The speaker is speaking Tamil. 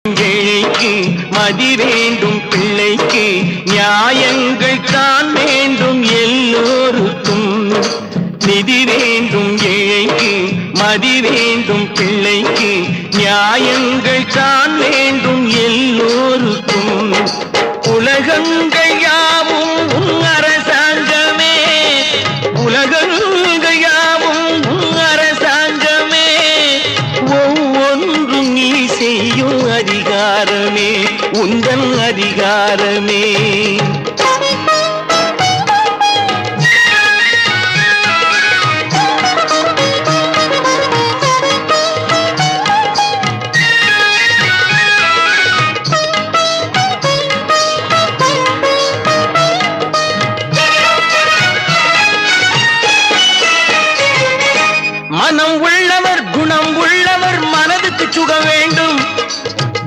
ஏழைக்கு மதி வேண்டும், பிள்ளைக்கு நியாயங்கள் தான் வேண்டும், எல்லோருக்கும் நிதி வேண்டும். ஏழைக்கு மதி வேண்டும், பிள்ளைக்கு நியாயங்கள் தான் வேண்டும், எல்லோருக்கும். உலகங்கள் யாவும் உன் அரசாங்கமே, உலகங்கள் யாவும் உன் அரசாங்கமே, ஒவ்வொன்றும் நீ செய்யும் அதிகாரமே உந்தன் அதிகாரமே.